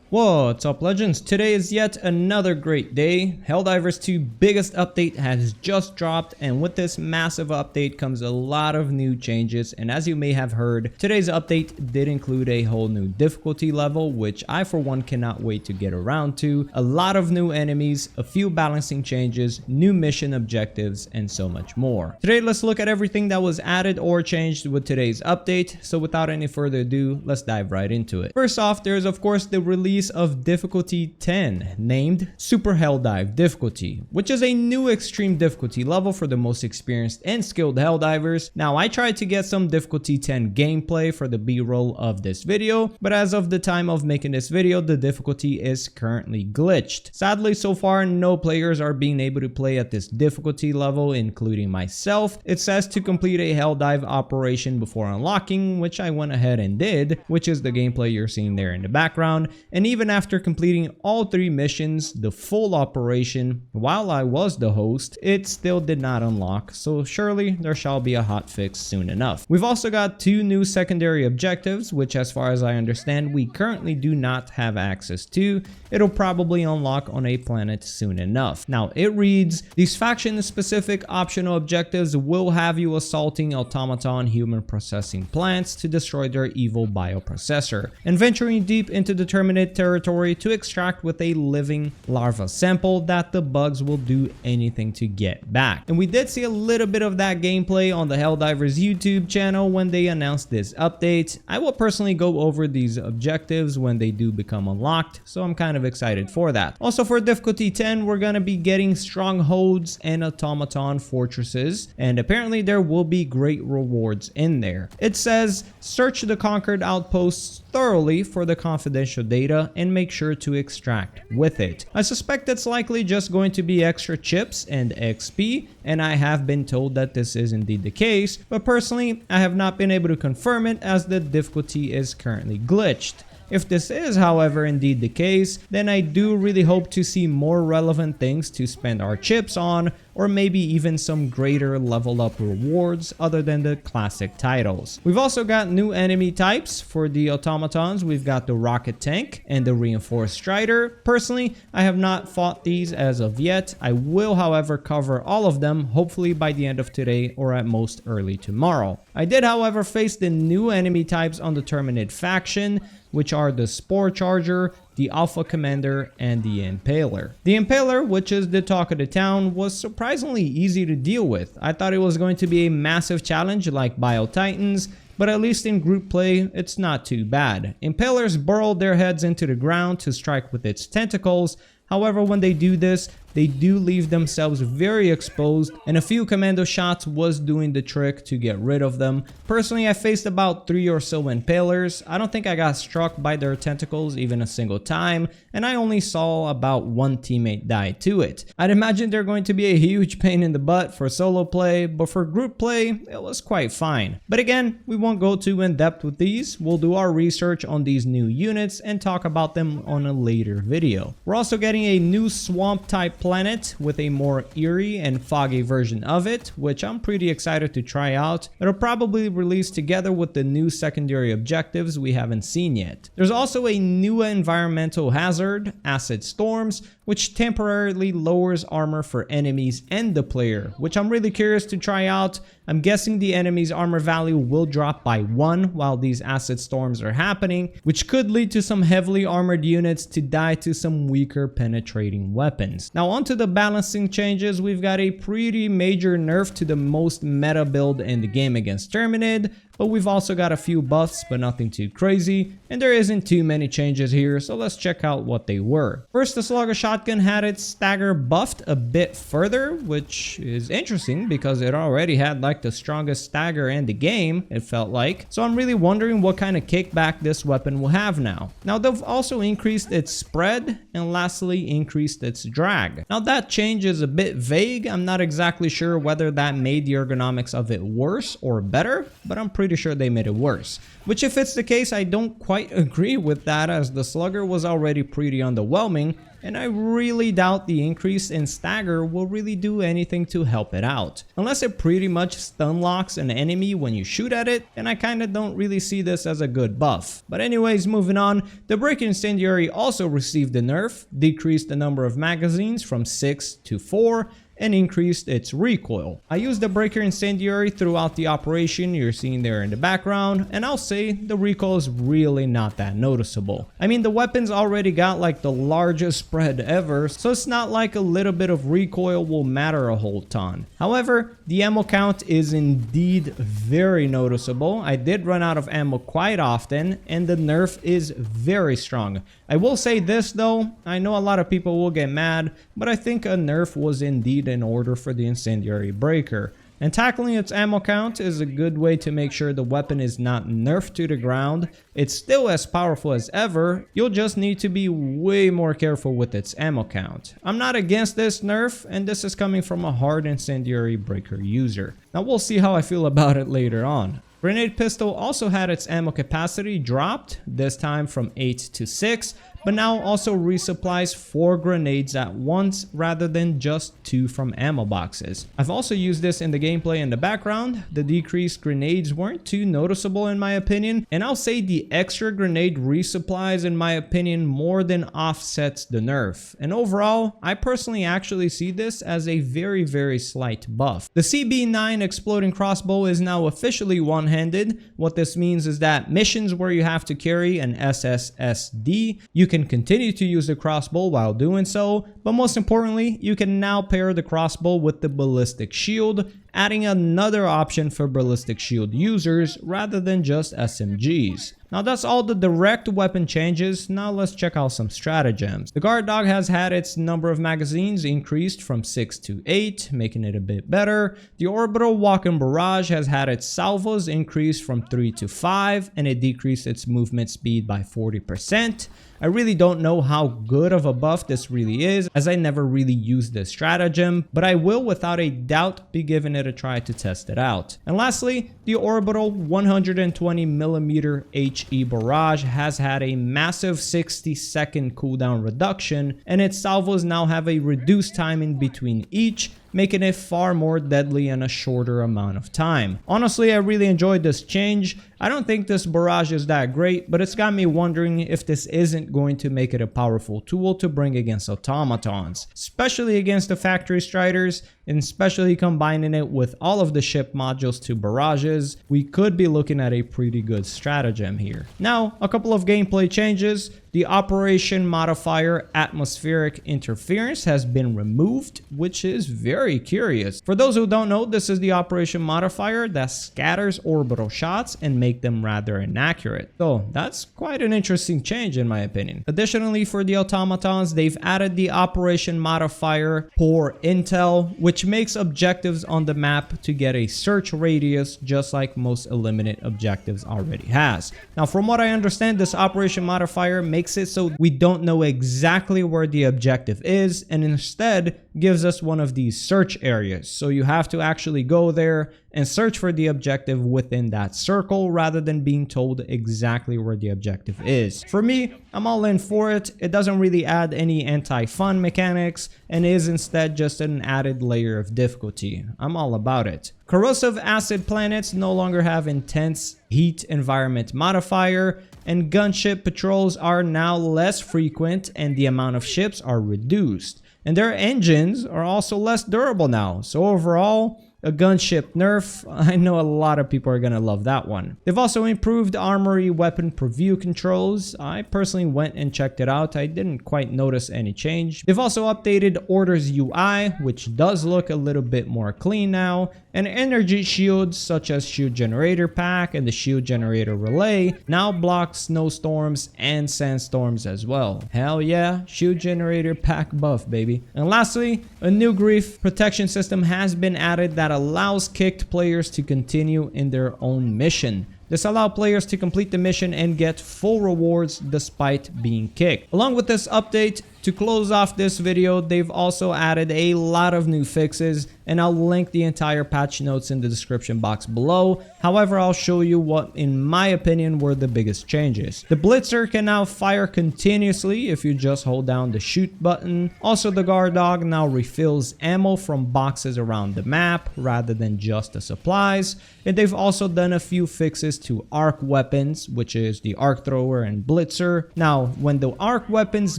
What's up, legends? Today is yet another great day. Helldivers 2 biggest update has just dropped, and with this massive update comes a lot of new changes. And as you may have heard, today's update did include a whole new difficulty level, which I for one cannot wait to get around to, a lot of new enemies, a few balancing changes, new mission objectives, and so much more. Today let's look at everything that was added or changed with today's update. So without any further ado, let's dive right into it. First off, there's of course the release of difficulty 10, named Super Helldive difficulty, which is a new extreme difficulty level for the most experienced and skilled Helldivers. Now, I tried to get some difficulty 10 gameplay for the B-roll of this video, but as of the time of making this video, the difficulty is currently glitched. Sadly, so far, no players are being able to play at this difficulty level, including myself. It says to complete a Helldive operation before unlocking, which I went ahead and did, which is the gameplay you're seeing there in the background. And even after completing all 3 missions, the full operation, while I was the host, it still did not unlock, so surely there shall be a hotfix soon enough. We've also got 2 new secondary objectives, which as far as I understand, we currently do not have access to. It'll probably unlock on a planet soon enough. Now, it reads, these faction-specific optional objectives will have you assaulting automaton human processing plants to destroy their evil bioprocessor, and venturing deep into determinate territory to extract with a living larva sample that the bugs will do anything to get back. And we did see a little bit of that gameplay on the Helldivers YouTube channel when they announced this update. I will personally go over these objectives when they do become unlocked, so I'm kind of excited for that. Also, for difficulty 10, we're gonna be getting strongholds and automaton fortresses, and apparently there will be great rewards in there. It says search the conquered outposts thoroughly for the confidential data and make sure to extract with it. I suspect it's likely just going to be extra chips and XP, and I have been told that this is indeed the case, but personally I have not been able to confirm it as the difficulty is currently glitched. If this is, however, indeed the case, then I do really hope to see more relevant things to spend our chips on, or maybe even some greater level up rewards other than the classic titles. We've also got new enemy types. For the automatons, we've got the rocket tank and the reinforced strider. Personally, I have not fought these as of yet. I will, however, cover all of them, hopefully by the end of today or at most early tomorrow. I did, however, face the new enemy types on the Terminid faction, which are the Spore Charger, the Alpha Commander, and the Impaler. The Impaler, which is the talk of the town, was surprisingly easy to deal with. I thought it was going to be a massive challenge like Bio Titans, but at least in group play, it's not too bad. Impalers burrow their heads into the ground to strike with its tentacles. However, when they do this, they do leave themselves very exposed, and a few commando shots was doing the trick to get rid of them. Personally, I faced about 3 or so impalers. I don't think I got struck by their tentacles even a single time, and I only saw about 1 teammate die to it. I'd imagine they're going to be a huge pain in the butt for solo play, but for group play, it was quite fine. But again, we won't go too in depth with these. We'll do our research on these new units and talk about them on a later video. We're also getting a new swamp type planet with a more eerie and foggy version of it, which I'm pretty excited to try out. It'll probably release together with the new secondary objectives we haven't seen yet. There's also a new environmental hazard, Acid Storms, which temporarily lowers armor for enemies and the player, which I'm really curious to try out. I'm guessing the enemy's armor value will drop by 1 while these acid storms are happening, which could lead to some heavily armored units to die to some weaker penetrating weapons. Now onto the balancing changes, we've got a pretty major nerf to the most meta build in the game against Terminid, but we've also got a few buffs, but nothing too crazy, and there isn't too many changes here, so let's check out what they were. First, the Slugger shotgun had its stagger buffed a bit further, which is interesting because it already had like the strongest stagger in the game, it felt like. So I'm really wondering what kind of kickback this weapon will have now. Now they've also increased its spread and lastly increased its drag. Now that change is a bit vague. I'm not exactly sure whether that made the ergonomics of it worse or better, but I'm pretty pretty sure they made it worse. Which if it's the case, I don't quite agree with that, as the Slugger was already pretty underwhelming, and I really doubt the increase in stagger will really do anything to help it out. Unless it pretty much stun locks an enemy when you shoot at it, and I kinda don't really see this as a good buff. But anyways, moving on, the Breaker Incendiary also received a nerf, decreased the number of magazines from 6 to 4, and increased its recoil. I used the Breaker Incendiary throughout the operation you're seeing there in the background, and I'll say the recoil is really not that noticeable. I mean, the weapon's already got like the largest spread ever, so it's not like a little bit of recoil will matter a whole ton. However, the ammo count is indeed very noticeable. I did run out of ammo quite often, and the nerf is very strong. I will say this though, I know a lot of people will get mad, but I think a nerf was indeed in order for the Incendiary Breaker. And tackling its ammo count is a good way to make sure the weapon is not nerfed to the ground. It's still as powerful as ever, you'll just need to be way more careful with its ammo count. I'm not against this nerf, and this is coming from a hard Incendiary Breaker user. Now we'll see how I feel about it later on. Grenade Pistol also had its ammo capacity dropped, this time from 8 to 6, but now also resupplies 4 grenades at once rather than just 2 from ammo boxes. I've also used this in the gameplay in the background. The decreased grenades weren't too noticeable in my opinion, and I'll say the extra grenade resupplies in my opinion more than offsets the nerf. And overall, I personally actually see this as a very slight buff. The CB9 exploding crossbow is now officially one-handed. What this means is that missions where you have to carry an SSSD, you can continue to use the crossbow while doing so, but most importantly, you can now pair the crossbow with the ballistic shield, adding another option for ballistic shield users rather than just SMGs. Now that's all the direct weapon changes. Now let's check out some stratagems. The guard dog has had its number of magazines increased from 6 to 8, making it a bit better. The orbital walk-in barrage has had its salvos increased from 3 to 5, and it decreased its movement speed by 40%. I really don't know how good of a buff this really is, as I never really used this stratagem, but I will without a doubt be giving it a try to test it out. And lastly, the orbital 120mm HE Barrage has had a massive 60-second cooldown reduction, and its salvos now have a reduced time in between each, making it far more deadly in a shorter amount of time. Honestly, I really enjoyed this change. I don't think this barrage is that great, but it's got me wondering if this isn't going to make it a powerful tool to bring against automatons, especially against the factory striders, and especially combining it with all of the ship modules to barrages. We could be looking at a pretty good stratagem here. Now, a couple of gameplay changes. The Operation Modifier atmospheric interference has been removed, which is very curious. For those who don't know, this is the Operation Modifier that scatters orbital shots and make them rather inaccurate. So that's quite an interesting change in my opinion. Additionally, for the automatons, they've added the Operation Modifier Poor Intel, which makes objectives on the map to get a search radius just like most eliminate objectives already has. Now, from what I understand, this Operation Modifier makes it so we don't know exactly where the objective is, and instead gives us one of these search areas. So you have to actually go there and search for the objective within that circle rather than being told exactly where the objective is. For me, I'm all in for it. It doesn't really add any anti-fun mechanics and is instead just an added layer of difficulty. I'm all about it. Corrosive acid planets no longer have intense heat environment modifier, and gunship patrols are now less frequent and the amount of ships are reduced. And their engines are also less durable now. So overall, a gunship nerf. I know a lot of people are gonna love that one. They've also improved armory weapon preview controls. I personally went and checked it out. I didn't quite notice any change. They've also updated orders UI, which does look a little bit more clean now. And energy shields such as shield generator pack and the shield generator relay now block snowstorms and sandstorms as well. Hell yeah, shield generator pack buff, baby. And lastly, a new grief protection system has been added that allows kicked players to continue in their own mission. This allows players to complete the mission and get full rewards despite being kicked. Along with this update, to close off this video, they've also added a lot of new fixes and I'll link the entire patch notes in the description box below. However, I'll show you what, in my opinion, were the biggest changes. The Blitzer can now fire continuously if you just hold down the shoot button. Also, the guard dog now refills ammo from boxes around the map rather than just the supplies. And they've also done a few fixes to arc weapons, which is the arc thrower and Blitzer. Now, when the arc weapons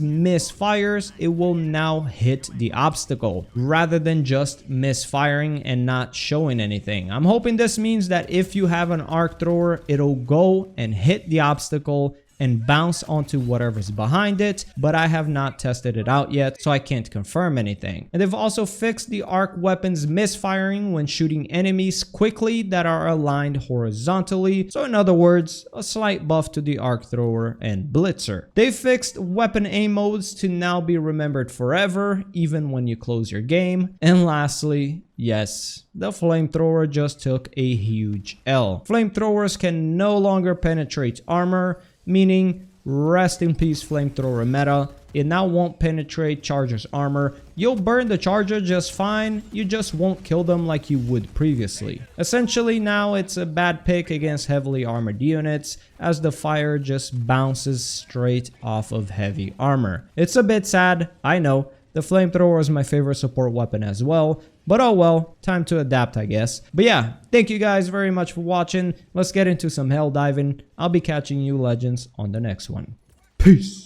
misfires, it will now hit the obstacle rather than just misfiring and not showing anything. I'm hoping this means that if you have an arc thrower, it'll go and hit the obstacle and bounce onto whatever's behind it, but I have not tested it out yet, so I can't confirm anything. And they've also fixed the arc weapons misfiring when shooting enemies quickly that are aligned horizontally, so in other words, a slight buff to the arc thrower and Blitzer. They fixed weapon aim modes to now be remembered forever, even when you close your game. And lastly, yes, the Flamethrower just took a huge L. Flamethrowers can no longer penetrate armor, meaning rest in peace Flamethrower meta. It now won't penetrate charger's armor. You'll burn the charger just fine, you just won't kill them like you would previously. Essentially now it's a bad pick against heavily armored units, as the fire just bounces straight off of heavy armor. It's a bit sad, I know. The Flamethrower is my favorite support weapon as well, but oh well, time to adapt I guess. But yeah, thank you guys very much for watching. Let's get into some hell diving. I'll be catching you legends on the next one. Peace!